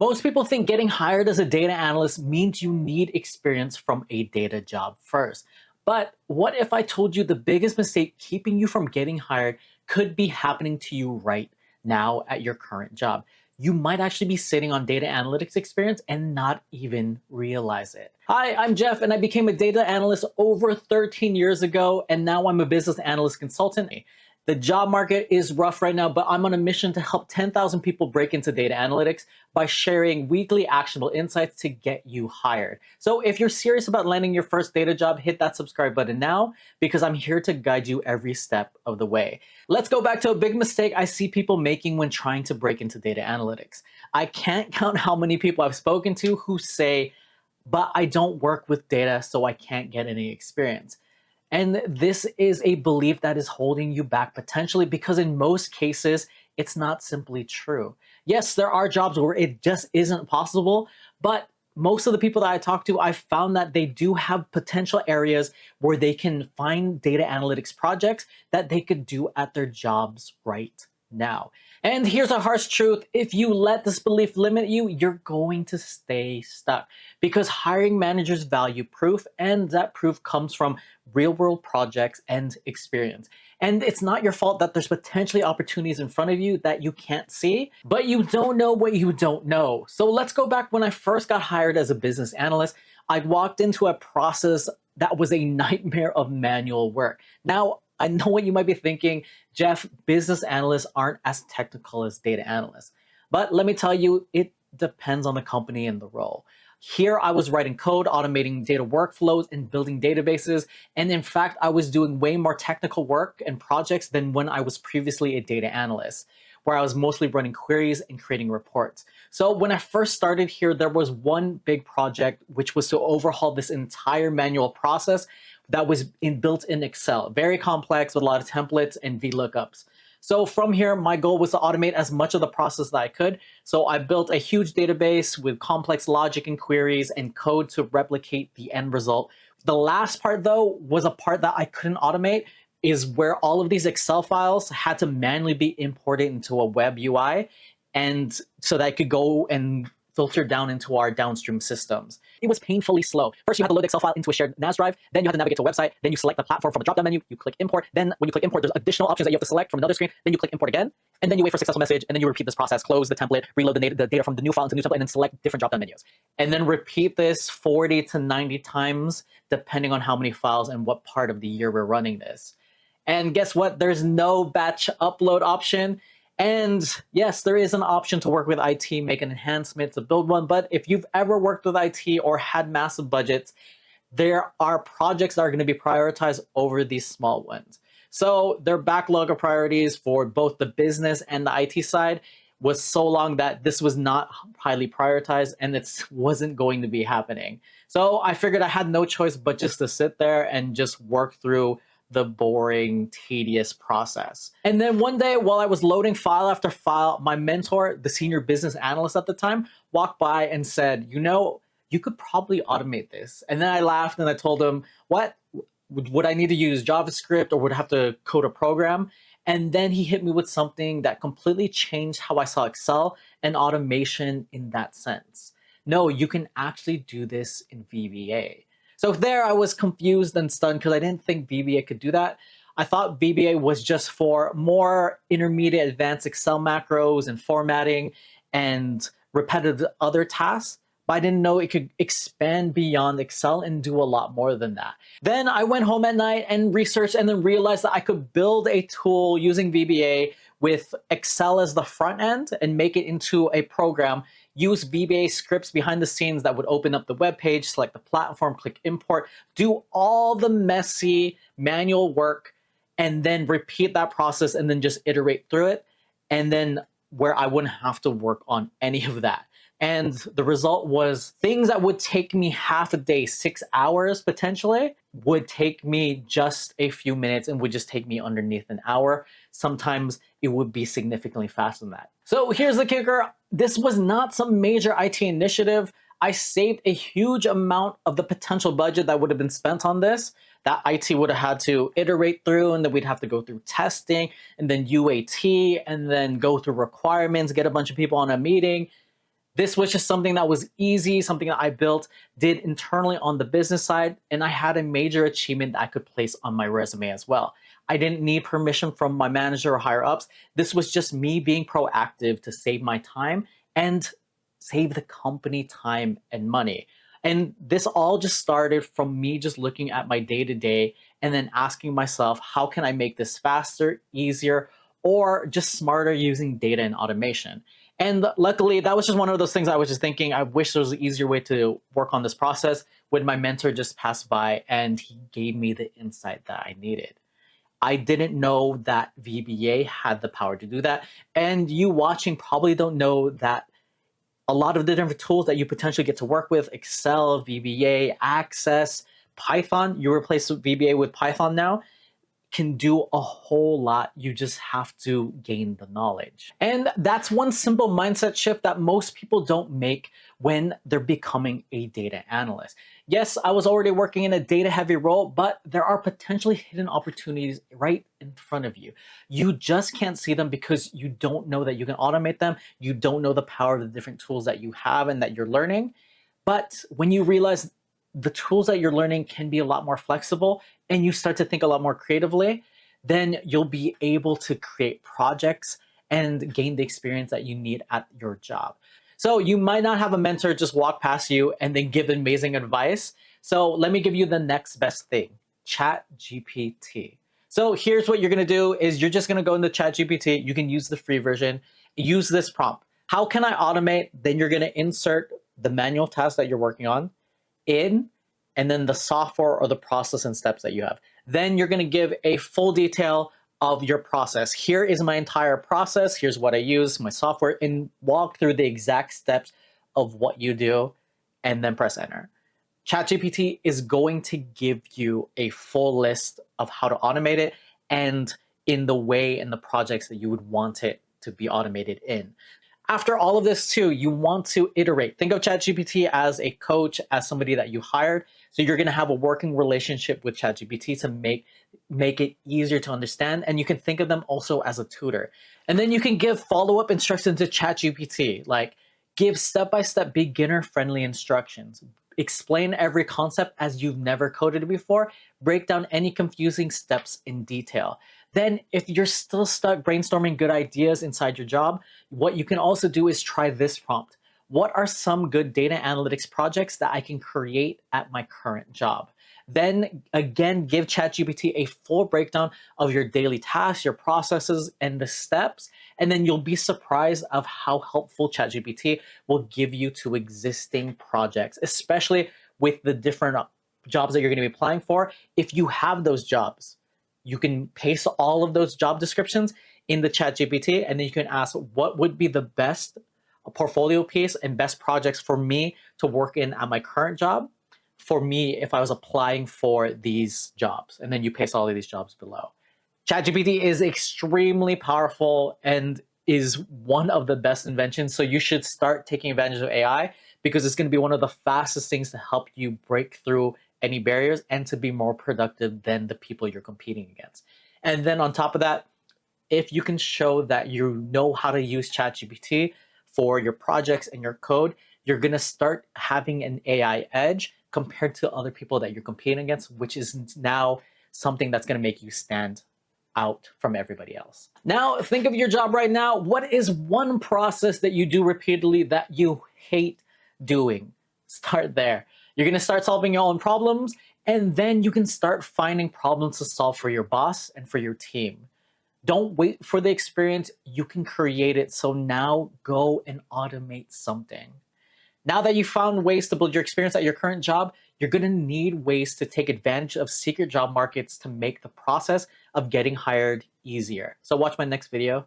Most people think getting hired as a data analyst means you need experience from a data job first. But what if I told you the biggest mistake keeping you from getting hired could be happening to you right now at your current job? You might actually be sitting on data analytics experience and not even realize it. Hi, I'm Jeff, and I became a data analyst over 13 years ago, and now I'm a business analyst consultant. The job market is rough right now, but I'm on a mission to help 10,000 people break into data analytics by sharing weekly actionable insights to get you hired. So if you're serious about landing your first data job, hit that subscribe button now because I'm here to guide you every step of the way. Let's go back to a big mistake I see people making when trying to break into data analytics. I can't count how many people I've spoken to who say, but I don't work with data, so I can't get any experience. And this is a belief that is holding you back potentially because in most cases, it's not simply true. Yes, there are jobs where it just isn't possible, but most of the people that I talk to, I found that they do have potential areas where they can find data analytics projects that they could do at their jobs right now. And here's a harsh truth. If you let this belief limit you, you're going to stay stuck because hiring managers value proof, and that proof comes from real world projects and experience. And it's not your fault that there's potentially opportunities in front of you that you can't see, but you don't know what you don't know. So let's go back when I first got hired as a business analyst. I walked into a process that was a nightmare of manual work. Now, I know what you might be thinking, Jeff, business analysts aren't as technical as data analysts. But let me tell you, it depends on the company and the role. Here, I was writing code, automating data workflows, and building databases. And in fact, I was doing way more technical work and projects than when I was previously a data analyst, where I was mostly running queries and creating reports. So when I first started here, there was one big project, which was to overhaul this entire manual process that was built in Excel, very complex with a lot of templates and VLOOKUPs. So from here, my goal was to automate as much of the process that I could. So I built a huge database with complex logic and queries and code to replicate the end result. The last part though was a part that I couldn't automate, is where all of these Excel files had to manually be imported into a web UI, and so that I could go and filter down into our downstream systems. It was painfully slow. First, you have to load the Excel file into a shared NAS drive, then you have to navigate to a website, then you select the platform from the drop-down menu, you click import, then when you click import, there's additional options that you have to select from another screen, then you click import again, and then you wait for a successful message, and then you repeat this process, close the template, reload the data from the new file into the new template, and then select different drop-down menus. And then repeat this 40 to 90 times, depending on how many files and what part of the year we're running this. And guess what? There's no batch upload option. And yes, there is an option to work with IT, make an enhancement to build one. But if you've ever worked with IT or had massive budgets, there are projects that are going to be prioritized over these small ones. So their backlog of priorities for both the business and the IT side was so long that this was not highly prioritized and it wasn't going to be happening. So I figured I had no choice but just to sit there and just work through the boring, tedious process. And then one day while I was loading file after file, my mentor, the senior business analyst at the time, walked by and said, you know, you could probably automate this. And then I laughed and I told him, what? Would I need to use JavaScript or would I have to code a program? And then he hit me with something that completely changed how I saw Excel and automation in that sense. No, you can actually do this in VBA. So there I was confused and stunned because I didn't think VBA could do that. I thought VBA was just for more intermediate advanced Excel macros and formatting and repetitive other tasks, but I didn't know it could expand beyond Excel and do a lot more than that. Then I went home at night and researched and then realized that I could build a tool using VBA with Excel as the front end and make it into a program, use VBA scripts behind the scenes that would open up the web page, select the platform, click import, do all the messy manual work, and then repeat that process and then just iterate through it. And then where I wouldn't have to work on any of that. And the result was things that would take me half a day, 6 hours potentially, would take me just a few minutes and would just take me underneath an hour. Sometimes it would be significantly faster than that. So here's the kicker. This was not some major IT initiative. I saved a huge amount of the potential budget that would have been spent on this, that IT would have had to iterate through, and then we'd have to go through testing and then UAT and then go through requirements, get a bunch of people on a meeting. This was just something that was easy, something that I built, did internally on the business side, and I had a major achievement that I could place on my resume as well. I didn't need permission from my manager or higher ups. This was just me being proactive to save my time and save the company time and money. And this all just started from me just looking at my day to day and then asking myself, how can I make this faster, easier, or just smarter using data and automation? And luckily, that was just one of those things I was just thinking, I wish there was an easier way to work on this process when my mentor just passed by and he gave me the insight that I needed. I didn't know that VBA had the power to do that. And you watching probably don't know that a lot of the different tools that you potentially get to work with, Excel, VBA, Access, Python, you replace VBA with Python now, can do a whole lot. You just have to gain the knowledge. And that's one simple mindset shift that most people don't make when they're becoming a data analyst. Yes, I was already working in a data heavy role, but there are potentially hidden opportunities right in front of you. You just can't see them because you don't know that you can automate them. You don't know the power of the different tools that you have and that you're learning. But when you realize the tools that you're learning can be a lot more flexible and you start to think a lot more creatively, then you'll be able to create projects and gain the experience that you need at your job. So you might not have a mentor just walk past you and then give amazing advice. So let me give you the next best thing, ChatGPT. So here's what you're gonna do is you're just gonna go into ChatGPT. You can use the free version, use this prompt. How can I automate? Then you're gonna insert the manual task that you're working on in, and then the software or the process and steps that you have. Then you're going to give a full detail of your process. Here is my entire process. Here's what I use, my software, and walk through the exact steps of what you do, and then press enter. ChatGPT is going to give you a full list of how to automate it and in the way and the projects that you would want it to be automated in. After all of this too, you want to iterate. Think of ChatGPT as a coach, as somebody that you hired. So you're gonna have a working relationship with ChatGPT to make it easier to understand. And you can think of them also as a tutor. And then you can give follow-up instructions to ChatGPT, like give step-by-step beginner-friendly instructions. Explain every concept as you've never coded it before. Break down any confusing steps in detail. Then if you're still stuck brainstorming good ideas inside your job, what you can also do is try this prompt. What are some good data analytics projects that I can create at my current job? Then again, give ChatGPT a full breakdown of your daily tasks, your processes, and the steps. And then you'll be surprised of how helpful ChatGPT will give you to existing projects, especially with the different jobs that you're going to be applying for. If you have those jobs, you can paste all of those job descriptions in the ChatGPT, and then you can ask what would be the best portfolio piece and best projects for me to work in at my current job for me if I was applying for these jobs. And then you paste all of these jobs below. ChatGPT is extremely powerful and is one of the best inventions. So you should start taking advantage of AI because it's going to be one of the fastest things to help you break through any barriers and to be more productive than the people you're competing against. And then on top of that, if you can show that you know how to use ChatGPT for your projects and your code, you're going to start having an AI edge compared to other people that you're competing against, which is now something that's going to make you stand out from everybody else. Now, think of your job right now. What is one process that you do repeatedly that you hate doing? Start there. You're going to start solving your own problems, and then you can start finding problems to solve for your boss and for your team. Don't wait for the experience. You can create it. So now go and automate something. Now that you've found ways to build your experience at your current job, you're going to need ways to take advantage of secret job markets to make the process of getting hired easier. So watch my next video.